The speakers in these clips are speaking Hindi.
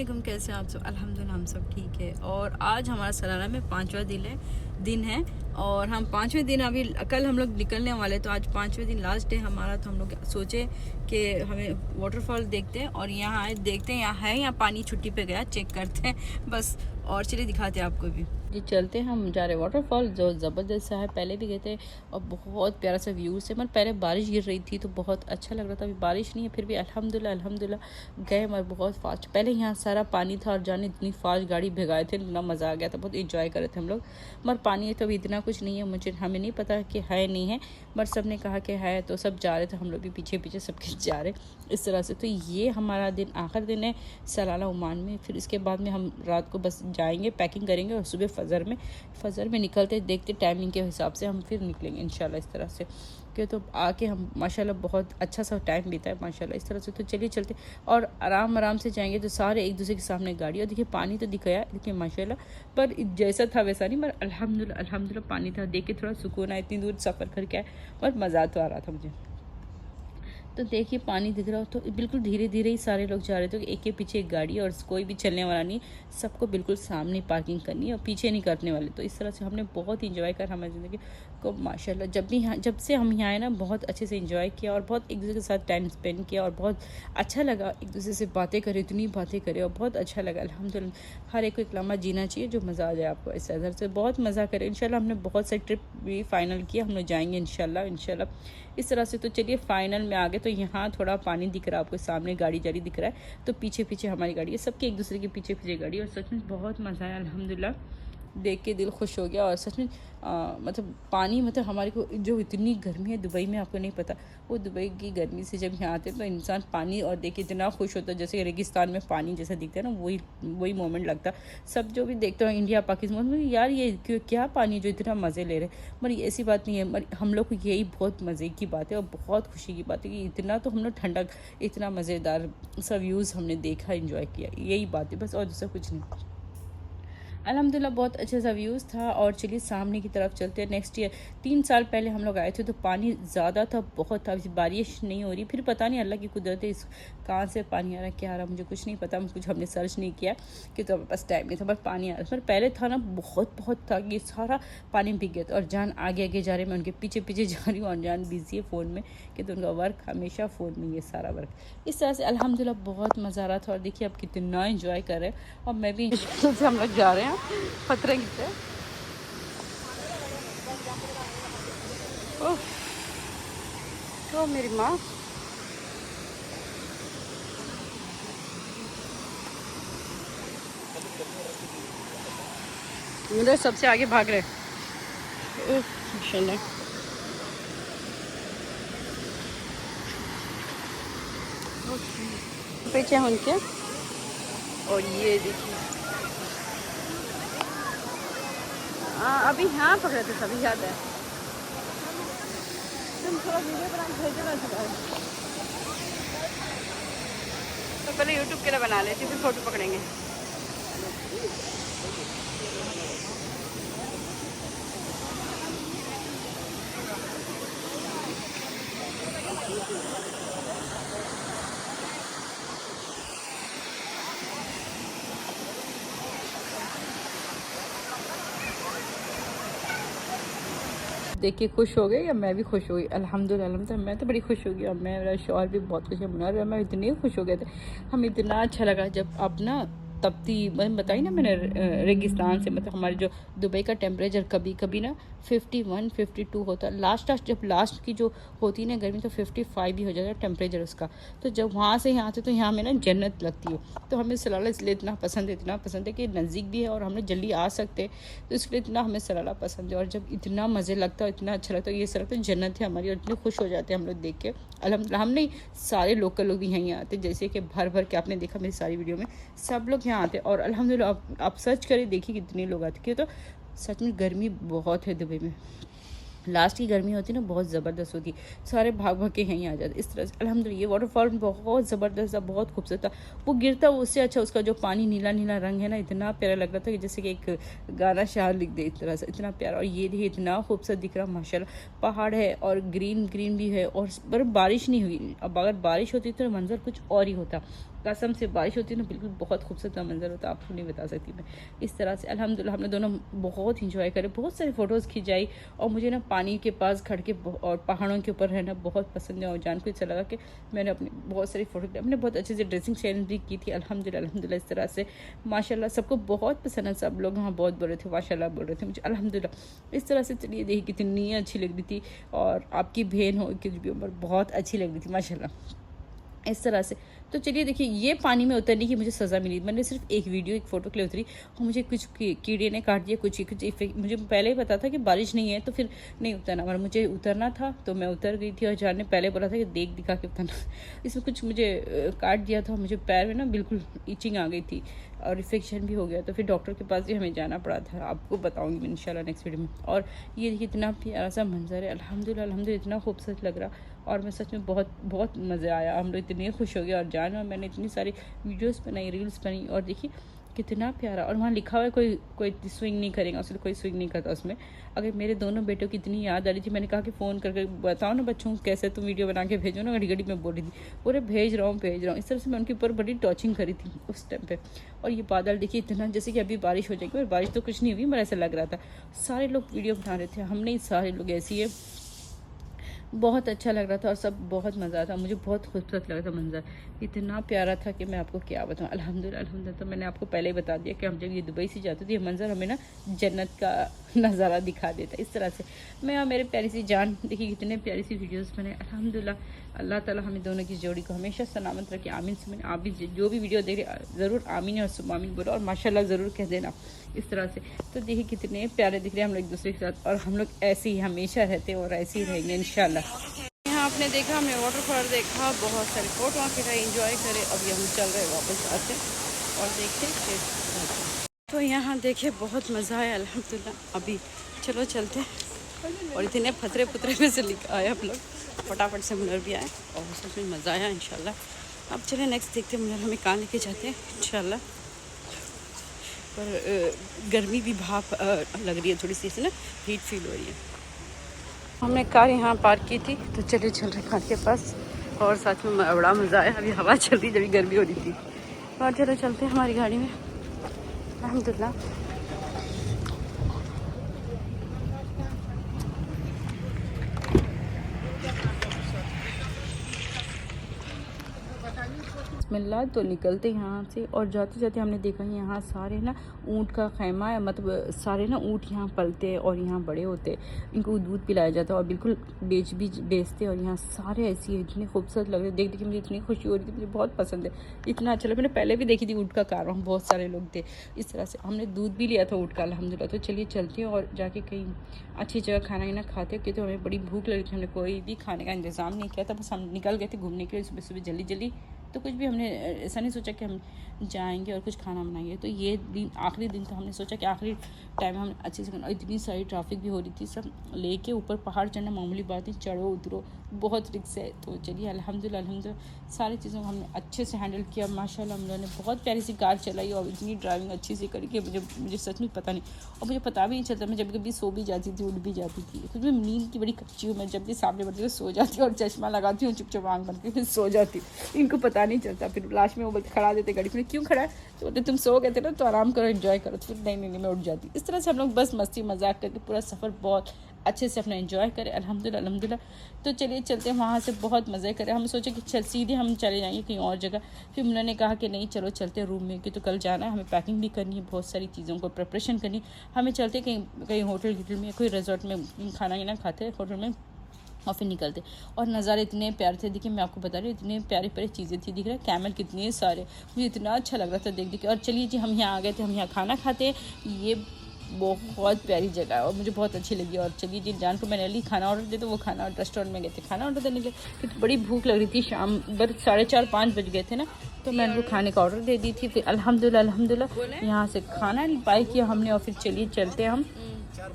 वालेकुम, कैसे हैं आप सब। अल्हम्दुलिल्लाह हम सब ठीक है। और आज हमारा सलाना में 5वां दिन है और हम 5वें दिन अभी कल हम लोग निकलने वाले, तो आज 5वें दिन लास्ट डे हमारा। तो हम लोग सोचे कि हमें वाटरफॉल देखते हैं और यहाँ आए, देखते हैं यहाँ है, यहाँ पानी छुट्टी पे गया, चेक करते हैं बस। और चलिए दिखाते हैं आपको भी जी। चलते हैं, हम जा रहे हैं वाटरफॉल जो ज़बरदस्त सा है। पहले भी गए थे और बहुत प्यारा सा व्यूज़ है। मगर पहले बारिश गिर रही थी तो बहुत अच्छा लग रहा था। अभी बारिश नहीं है, फिर भी अल्हम्दुलिल्लाह गए। मगर बहुत फास्ट, पहले यहाँ सारा पानी था और जाने इतनी फास्ट गाड़ी भिगाए थे, इतना मज़ा आ गया था, बहुत इंजॉय कर रहे थे हम लोग। मगर पानी है तो अभी इतना कुछ नहीं है, हमें नहीं पता कि है नहीं है, बट सब ने कहा कि है तो सब जा रहे थे, हम लोग भी पीछे पीछे सबके जा रहे इस तरह से। तो ये हमारा आखिर दिन है सलाला ओमान में। फिर इसके बाद में हम रात को बस जाएंगे, पैकिंग करेंगे और सुबह फजर में निकलते, देखते टाइमिंग के हिसाब से हम फिर निकलेंगे इंशाल्लाह इस तरह से। कि तो आके हम माशाल्लाह बहुत अच्छा सा टाइम बीता है माशाल्लाह इस तरह से। तो चलिए चलते और आराम से जाएंगे तो सारे एक दूसरे के सामने गाड़ी। और देखिए पानी तो दिखाया, देखिए माशाल्लाह, पर जैसा था वैसा नहीं, मगर अल्हम्दुलिल्लाह पानी था, देख के थोड़ा सुकून आया। इतनी दूर सफ़र करके आए, बहुत मज़ा तो आ रहा था मुझे। तो देखिए पानी दिख रहा हो तो बिल्कुल धीरे धीरे ही सारे लोग जा रहे थे, एक के पीछे एक गाड़ी, और कोई भी चलने वाला नहीं, सबको बिल्कुल सामने पार्किंग करनी है और पीछे नहीं करने वाले। तो इस तरह से हमने बहुत इंजॉय करा हमारी ज़िंदगी को माशाल्लाह। जब से हम यहाँ आए ना, बहुत अच्छे से इंजॉय किया और बहुत एक दूसरे के साथ टाइम स्पेंड किया और बहुत अच्छा लगा। एक दूसरे से बातें करें, इतनी बातें करें और बहुत अच्छा लगा अल्हम्दुलिल्लाह। हर एक को एक लम्हा जीना चाहिए जो मज़ा आ जाए आपको। इस तरह से बहुत मज़ा करें इंशाल्लाह। हमने बहुत से ट्रिप भी फाइनल किया, हम लोग जाएंगे इंशाल्लाह इस तरह से। तो चलिए फाइनल में आ गए। तो यहाँ थोड़ा पानी दिख रहा है आपको, सामने गाड़ी जारी दिख रहा है, तो पीछे पीछे हमारी गाड़ी है, सबके एक दूसरे के पीछे पीछे गाड़ी। और सच में बहुत मज़ा आया अल्हम्दुलिल्लाह, देख के दिल खुश हो गया। और सच में मतलब पानी, मतलब हमारे को जो इतनी गर्मी है दुबई में, आपको नहीं पता, वो दुबई की गर्मी से जब यहाँ आते हैं तो इंसान पानी और देख के इतना खुश होता है, जैसे रेगिस्तान में पानी जैसा दिखता है ना, वही मोमेंट लगता है। सब जो भी देखते हैं इंडिया पाकिस्तान में, यार ये क्या पानी जो इतना मज़े ले रहे हैं, मगर ऐसी बात नहीं है। मगर हम लोग को यही बहुत मज़े की बात है और बहुत खुशी की बात है कि इतना तो हम लोग ठंडक, इतना मज़ेदार सा व्यूज़ हमने देखा, इंजॉय किया, यही बात है बस, और दूसरा कुछ नहीं। अल्हम्दुलिल्लाह बहुत अच्छा सा व्यूज़ था। और चलिए सामने की तरफ चलते हैं। नेक्स्ट ईयर 3 साल पहले हम लोग आए थे तो पानी ज़्यादा था, बहुत था, बारिश नहीं हो रही। फिर पता नहीं अल्लाह की कुदरत है, इस कहाँ से पानी आ रहा है, क्या आ रहा है, मुझे कुछ नहीं पता, कुछ हमने सर्च नहीं किया कि तो बस टाइम नहीं था, बस पानी आ रहा था। पर पहले था ना, बहुत था, ये सारा पानी भीग गया था। और जान आगे आगे जा रहे, मैं उनके पीछे पीछे जा रही हूँ और जान बिजी है फ़ोन में, कि तो उनका वर्क हमेशा फ़ोन में, ये सारा वर्क इस तरह से। अल्हम्दुलिल्लाह बहुत मज़ा आ रहा था। और देखिए अब कितना इंजॉय कर रहे हैं। और मैं भी से हम लोग जा रहे हैं खतरे की से। तो मेरी माँ मेरे सबसे आगे भाग रहे माशाल्लाह। पीछे हैं उनके, और ये देखिए अभी यहाँ पकड़े थे सभी, याद है। तुम थोड़ा वीडियो बना के भेजना था, तो पहले यूट्यूब के लिए बना लेती, फिर फोटो पकड़ेंगे। देख के खुश हो गए या मैं भी खुश हो गई अल्हम्दुलिल्लाह। मैं तो बड़ी खुश हो गई और मेरा शौहर भी बहुत खुश है, मुनव्वर, मैं इतने खुश हो गए थे। हम इतना अच्छा लगा जब अब ना तपती, मैंने बताई ना मैंने, रेगिस्तान से, मतलब हमारे जो दुबई का टेम्परेचर कभी कभी ना 51 52 होता है। जब लास्ट की जो होती है ना गर्मी, तो 55 भी हो जाता है टेम्परेचर उसका। तो जब वहाँ से यहाँ आते तो यहाँ में ना जन्नत लगती है। तो हमें सलाला इसलिए इतना पसंद है कि नज़दीक भी है और हम लोग जल्दी आ सकते हैं, तो इसलिए इतना हमें सलाला पसंद है। और जब इतना मज़े लगता है, इतना अच्छा लगता है, ये लगता है जन्नत है हमारी, और इतने खुश हो जाते हैं हम लोग देख के अल्हम्दुलिल्लाह। हम नहीं, सारे लोकल लोग भी यहीं आते हैं, जैसे कि भर भर के आपने देखा मेरी सारी वीडियो में, सब लोग यहाँ आते हैं। और अल्हम्दुलिल्लाह आप सर्च करें, देखिए कितने लोग आते हैं। तो सच में गर्मी बहुत है दुबई में, लास्ट की गर्मी होती है ना, बहुत ज़बरदस्त होती है, सारे भाग भाग के यहीं आ जाते इस तरह से। अल्हम्दुलिल्लाह ये वाटरफॉल बहुत ज़बरदस्त था, बहुत खूबसूरत था। वो गिरता उससे अच्छा, उसका जो पानी नीला नीला रंग है ना, इतना प्यारा लग रहा था कि जैसे कि एक गाना शायर लिख दे, इस तरह से इतना प्यारा। और ये देखिए इतना खूबसूरत दिख रहा माशाल्लाह, पहाड़ है और ग्रीन ग्रीन भी है। और बारिश नहीं हुई, अब अगर बारिश होती तो मंजर कुछ और ही होता। कसम से बारिश होती है ना, बिल्कुल बहुत खूबसूरत मंजर होता है, आपको नहीं बता सकती मैं। इस तरह से अल्हम्दुलिल्लाह हमने दोनों बहुत इंजॉय करे, बहुत सारी फ़ोटोज़ खिंचाई। और मुझे ना पानी के पास खड़ के और पहाड़ों के ऊपर रहना बहुत पसंद है। और जान को अच्छा लगा कि मैंने अपनी बहुत सारी फ़ोटो, अपने बहुत अच्छे से ड्रेसिंग सेंस भी की थी अल्हम्दुलिल्लाह। इस तरह से माशाल्लाह सबको बहुत पसंद है, सब लोग वहाँ बहुत बोल रहे थे, माशाल्लाह बोल रहे थे मुझे अल्हम्दुलिल्लाह। इस तरह से चलिए देखिए कितनी अच्छी लग रही थी, और आपकी बहन हो कुछ भी उम्र बहुत अच्छी लग रही थी माशाल्लाह। इस तरह से तो चलिए देखिए, ये पानी में उतरने की मुझे सज़ा मिली। मैंने सिर्फ एक वीडियो, एक फ़ोटो के लिए उतरी और मुझे कुछ कीड़े ने काट दिया, कुछ मुझे पहले ही पता था कि बारिश नहीं है तो फिर नहीं उतरना, मगर मुझे उतरना था तो मैं उतर गई थी। और जान ने पहले बोला था कि देख दिखा के उतरना। इसमें कुछ मुझे काट दिया था, मुझे पैर में ना बिल्कुल इचिंग आ गई थी और इन्फेक्शन भी हो गया, तो फिर डॉक्टर के पास भी हमें जाना पड़ा था। आपको बताऊंगी मैं इंशाल्लाह नेक्स्ट वीडियो में। और ये देखिए इतना प्यारा सा मंजर है अल्हम्दुलिल्लाह, इतना खूबसूरत लग रहा, और मैं सच में बहुत बहुत मज़ा आया। हम लोग इतने खुश हो गए, और जान और मैंने इतनी सारी वीडियोस बनाई, रील्स बनाई, और देखिए कितना प्यारा। और वहाँ लिखा हुआ है कोई स्विंग नहीं करेगा, उसमें कोई स्विंग नहीं करता उसमें। अगर मेरे दोनों बेटों की इतनी याद आ रही थी, मैंने कहा कि फ़ोन करके बताओ ना बच्चों कैसे तुम वीडियो बना के भेजो ना, घड़ी घड़ी में बोल रही थी पूरे भेज रहा हूँ। इस तरह से मैं उनके ऊपर बड़ी टॉचिंग करी थी उस टाइम पे। और ये बादल देखिए इतना, जैसे कि अभी बारिश हो जाएगी, और बारिश तो कुछ नहीं हुई, मेरा ऐसा लग रहा था। सारे लोग वीडियो बना रहे थे, हमने सारे लोग ऐसी है, बहुत अच्छा लग रहा था और सब बहुत मज़ा था। मुझे बहुत खूबसूरत लग रहा था मंज़र, इतना प्यारा था कि मैं आपको क्या बताऊँ। अल्हम्दुलिल्लाह तो मैंने आपको पहले ही बता दिया कि हम जब ये दुबई से जाते थे, ये मंज़र हमें ना जन्नत का नज़ारा दिखा देता। इस तरह से मैं और मेरे प्यारी सी जान देखिए कितने प्यारी सी वीडियोस बने अल्हम्दुलिल्लाह। अल्लाह ताला हमें दोनों की जोड़ी को हमेशा सलामत रखे, आमीन सुमिन। आप भी जो भी वीडियो देख रहे ज़रूर आमीन और सुमामीन बोलो, और माशाल्लाह ज़रूर कह देना। इस तरह से तो देखिए कितने प्यारे दिख रहे हैं हम लोग एक दूसरे के साथ, और हम लोग ऐसे ही हमेशा रहते हैं और ऐसे ही रहेंगे इंशाल्लाह। यहाँ आपने देखा, हमने वाटरफॉल देखा, बहुत सारे फोटो खिंचाई, एंजॉय करे। अभी हम चल रहे वापस आते और देखते फिर। तो यहाँ देखिए बहुत मज़ा आया अल्हम्दुलिल्लाह। अभी चलो चलते हैं, और इतने फतरे पुतरे में से लिख आए हम लोग, फटाफट से मुनर भी आए और सच में मज़ा आया इंशाल्लाह। अब चले नेक्स्ट देखते हैं मुनर हमें कहाँ लेके जाते हैं इंशाल्लाह। पर गर्मी भी भाप लग रही है थोड़ी सी, ना हीट फील हो रही है। हमने कार यहाँ पार्क की थी, तो चले चल रहे कार के पास, और साथ में बड़ा मज़ा आया। अभी हवा चल रही, जब गर्मी हो रही थी। और चलो चलते हैं हमारी गाड़ी में अल्हम्दुलिल्लाह। बिस्मिल्लाह। तो निकलते यहाँ से, और जाते जाते हमने देखा यहाँ सारे ना ऊँट का खैमा है, मतलब सारे ना ऊँट यहाँ पलते हैं और यहाँ बड़े होते हैं, इनको दूध पिलाया जाता है और बिल्कुल बेचते हैं। और यहाँ सारे ऐसी है, इतने खूबसूरत लग रहे हैं, देख के मुझे इतनी खुशी हो रही थी, मुझे बहुत पसंद है, इतना अच्छा लगा। मैंने पहले भी देखी थी ऊँट का कारवां, बहुत सारे लोग थे। इस तरह से हमने दूध भी लिया था ऊँट का अल्हम्दुलिल्लाह। तो चलिए चलते हैं और जाके कहीं अच्छी जगह खाना वाना खाते, क्योंकि तो हमें बड़ी भूख लगी थी। हमने कोई भी खाने का इंतज़ाम नहीं किया था, बस हम निकल गए थे घूमने के लिए सुबह सुबह जल्दी। तो कुछ भी हमने ऐसा नहीं सोचा कि हम जाएंगे और कुछ खाना बनाएंगे। तो ये दिन आखिरी दिन था, हमने सोचा कि आखिरी टाइम हम अच्छे से करना। इतनी सारी ट्रैफिक भी हो रही थी, सब लेके ऊपर पहाड़ चढ़ना मामूली बात है, चढ़ो उतरो बहुत रिक्स है। तो चलिए अल्हम्दुलिल्लाह सारी चीज़ों को हमने अच्छे से हैंडल किया माशाल्लाह। हम लोगों ने बहुत प्यारी सी कार चलाई और इतनी ड्राइविंग अच्छी से करी कि मुझे सच में पता नहीं, और मुझे पता भी नहीं चलता। मैं जब कभी सो भी जाती थी, उठ भी जाती थी, कुछ भी नींद की बड़ी कच्ची हूँ मैं। जब भी सामने बढ़ती हूँ सो जाती हूँ, और चश्मा लगाती हूँ चुपचाप आँख बंद के फिर सो जाती हूँ, इनको पता नहीं चलता। फिर लास्ट में वो बोलते खड़ा देते गाड़ी, फिर क्यों खड़ा है, तो बोलते तुम सो गए थे ना, तो आराम करो एंजॉय करो। तो फिर नहीं मैं उठ जाती। इस तरह से हम लोग बस मस्ती मजाक करके पूरा सफ़र बहुत अच्छे से अपना एंजॉय करें अल्हम्दुलिल्लाह। तो चलिए चलते हैं, वहाँ से बहुत मज़े करें। हम सोचे कि चल सीधे हम चले जाएंगे कहीं और जगह, फिर उन्होंने कहा कि नहीं चलो चलते हैं रूम में, कि तो कल जाना है, हमें पैकिंग भी करनी है, बहुत सारी चीज़ों को प्रिपरेशन करनी, हमें चलते कहीं होटल में, कोई रिजॉर्ट में खाना वाना खाते होटल में, और फिर निकलते। और नज़ारे इतने प्यारे थे, देखिए मैं आपको बता रही हूँ इतने प्यारी प्यारी चीज़ें थी, दिख रहा है कैमल कितने सारे, मुझे इतना अच्छा लग रहा था देख के। और चलिए जी हम यहाँ आ गए थे, हम यहाँ खाना खाते हैं, ये बहुत प्यारी जगह है और मुझे बहुत अच्छी लगी। और चलिए जी जान को मैंने ली खाना ऑर्डर दिया, तो वो खाना रेस्टोरेंट में गए थे खाना ऑर्डर देने के लिए, क्योंकि बड़ी भूख लग रही थी, शाम बस 4:30-5 बज गए थे ना, तो मैंने उनको खाने का ऑर्डर दे दी थी। फिर अल्हम्दुलिल्लाह यहाँ से खाना बाई किया हमने, और फिर चलिए चलते हम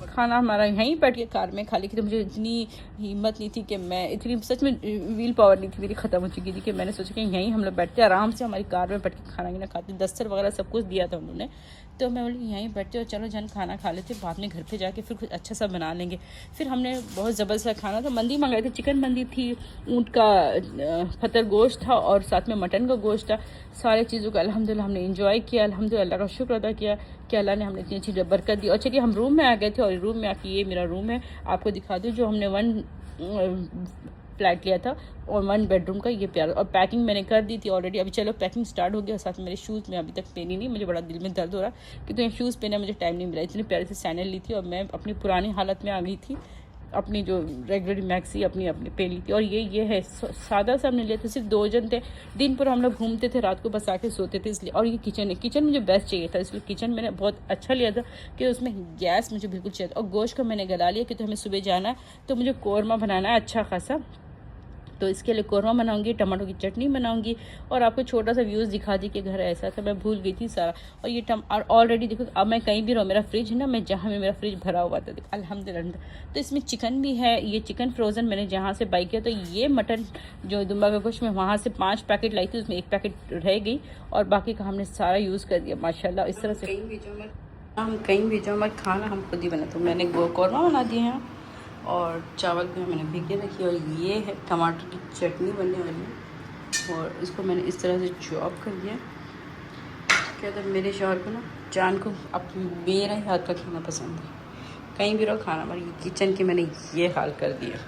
खाना हमारा यहीं बैठ के कार में खा ली। कि तो मुझे इतनी हिम्मत नहीं थी कि मैं, इतनी सच में व्हील पावर नहीं थी मेरी, ख़त्म हो चुकी थी, कि मैंने सोचा कि यहीं हम लोग बैठते आराम से हमारी कार में बैठ के खाना वाना खाते। दस्तर वगैरह सब कुछ दिया था उन्होंने, तो मैं बोली यहीं बैठते और चलो जन खाना खा लेते, बाद में घर पे जाके फिर कुछ अच्छा सा बना लेंगे। फिर हमने बहुत ज़बरदस्त खाना तो मंदी मंगाई थी, चिकन मंदी थी, ऊँट का फतर गोश्त था और साथ में मटन का गोश्त था। सारे चीज़ों का अल्हम्दुलिल्लाह हमने इंजॉय किया, अल्हम्दुलिल्लाह अल्लाह का शुक्र अदा किया कि अल्लाह ने हमने इतनी अच्छी बरकत दी। और चलिए हम रूम में आ गए थे और रूम में आके ये मेरा रूम है, आपको दिखा दूँ, जो हमने 1 फ्लैट लिया था और 1 बेडरूम का ये प्यारा। और पैकिंग मैंने कर दी थी ऑलरेडी, अभी चलो पैकिंग स्टार्ट हो गया। साथ में मेरे शूज़ में अभी तक पहनी नहीं, मुझे बड़ा दिल में दर्द हो रहा कि तो ये शूज़ पहने मुझे टाइम नहीं मिला। इतनी प्यारी से सैंडल ली थी और मैं अपनी पुरानी हालत में आ गई थी, अपनी जो रेगुलर मैक्सी अपनी पहन ली थी। और ये है सादा सा हमने लिया था, सिर्फ 2 जन थे, दिन पर हम लोग घूमते थे, रात को बस आके सोते थे इसलिए। और ये किचन है, किचन मुझे बेस्ट चाहिए था, इसलिए किचन मैंने बहुत अच्छा लिया था कि उसमें गैस मुझे बिल्कुल चाहिए था। और गोश्त को मैंने गला लिया कि तो हमें सुबह जाना है तो मुझे कौरमा बनाना है अच्छा खासा, तो इसके लिए कौरमा बनाऊंगी, टमाटो की चटनी बनाऊंगी। और आपको छोटा सा व्यूज़ दिखा दी कि घर ऐसा था, मैं भूल गई थी सारा। और ये और ऑलरेडी देखो अब मैं कहीं भी रहूँ, मेरा फ्रिज है ना, मैं जहाँ में मेरा फ्रिज भरा हुआ था अल्हम्दुलिल्लाह। तो इसमें चिकन भी है, ये चिकन फ्रोज़न मैंने जहाँ से बाई किया। तो ये मटन जो दुम्बा का गोश्त, मैं वहाँ से 5 पैकेट लाई थी, उसमें 1 पैकेट रह गई और बाकी का हमने सारा यूज़ कर दिया माशाल्लाह। इस तरह से हम कहीं भी जो हमारा खाना हम खुद ही बनाते, मैंने कौरमा बना दिए हैं और चावल भी मैंने भिगे रखी। और ये है टमाटर की चटनी बनने वाली है और इसको मैंने इस तरह से चॉप कर दिया। क्या तो मेरे शौहर को ना, जान को अब मेरा ही हाथ का खाना पसंद है, कहीं भी रहो खाना, हमारी किचन की मैंने ये हाल कर दिया।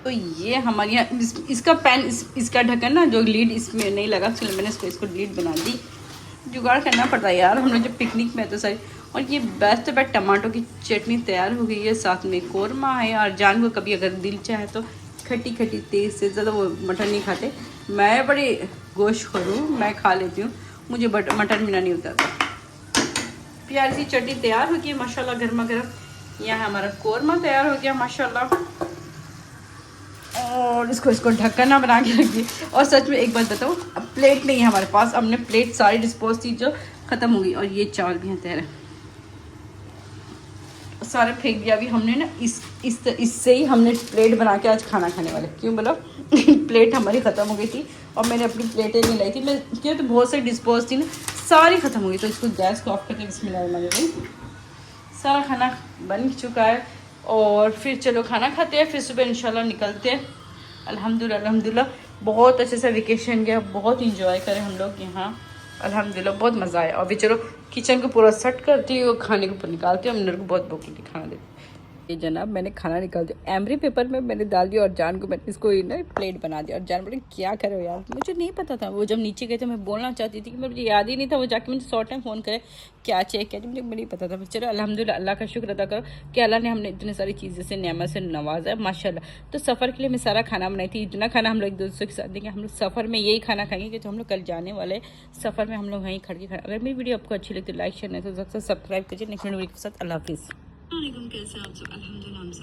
तो ये हमारे यहाँ इसका पैन इसका ढक्कन ना, जो लीड इसमें नहीं लगा, चलो मैंने इसको लीड बना दी। जुगाड़ करना पड़ता है यार, हम लोग जब पिकनिक में तो सही। और ये बेस्ट बेस्ट टमाटो की चटनी तैयार हो गई है, साथ में कौरमा है। और जान को कभी अगर दिल चाहे तो खट्टी खट्टी तेज से, ज़्यादा वो मटन नहीं खाते, मैं बड़ी गोश्त खोरूँ, मैं खा लेती हूँ, मुझे मटन बिना नहीं उतरता। प्यारी सी चटनी तैयार हो गई है माशाल्लाह गर्मा गर्म। यहाँ हमारा कौरमा तैयार हो गया माशाल्लाह। और इसको ढक्कन ना बना के रखिए। और सच में एक बात बताऊँ, अब प्लेट नहीं है हमारे पास, हमने प्लेट सारी डिस्पोज थी जो ख़त्म हो गई। और ये चावल भी हैं तैयार, सारे फेंक दिया। अभी हमने ना इससे ही हमने प्लेट बना के आज खाना खाने वाले, क्यों बोलो प्लेट हमारी ख़त्म हो गई थी और मैंने अपनी प्लेटें नहीं लाई थी, मैं क्यों तो बहुत सारी डिस्पोज थी ना, सारी ख़त्म हो गई। तो इसको गैस को ऑफ करके बिस्मिल्लाह, सारा खाना बन चुका है। और फिर चलो खाना खाते हैं, फिर सुबह इंशाल्लाह निकलते हैं। अल्हम्दुलिल्लाह बहुत अच्छे से वेकेशन गया, बहुत इंजॉय करें हम लोग यहाँ, अल्हम्दुलिल्लाह बहुत मज़ा आया। अभी चलो किचन को पूरा सेट करती हूँ, खाने को निकालती हूँ, मेरे को बहुत भूख लगी, खाना देती। ये जनाब मैंने खाना निकाल दिया, एमरी पेपर में मैंने डाल दिया और जान को मैंने इसको ना प्लेट बना दिया। और जान बोले क्या करो यार, मुझे नहीं पता था। वो जब नीचे गए थे मैं बोलना चाहती थी कि मुझे याद ही नहीं था, वो जाके मुझे 100 टाइम फ़ोन करे क्या चाहिए क्या चाहिए, मुझे नहीं पता था। चलो अल्हम्दुलिल्लाह अल्लाह का शुक्र अदा करो कि अल्लाह ने हमने इतनी सारी चीज़ें से नेमत से नवाजा है माशाल्लाह। तो सफ़र के लिए मैं सारा खाना बनाई थी, इतना खाना हम लोग एक दोस्तों के साथ देंगे, हम लोग सफ़र में यही खाना खाएंगे कि तो हम लोग कल जाने वाले सफ़र में हम लोग वहीं खड़ के खाना। अगर मेरी वीडियो आपको अच्छी लगती है लाइक शेयर नहीं तो सब्सक्राइब कीजिए। नेक्स्ट वीडियो के साथ अल्लाह हाफिज़। कैसे आप सब? अल्हम्दुलिल्लाह हम सब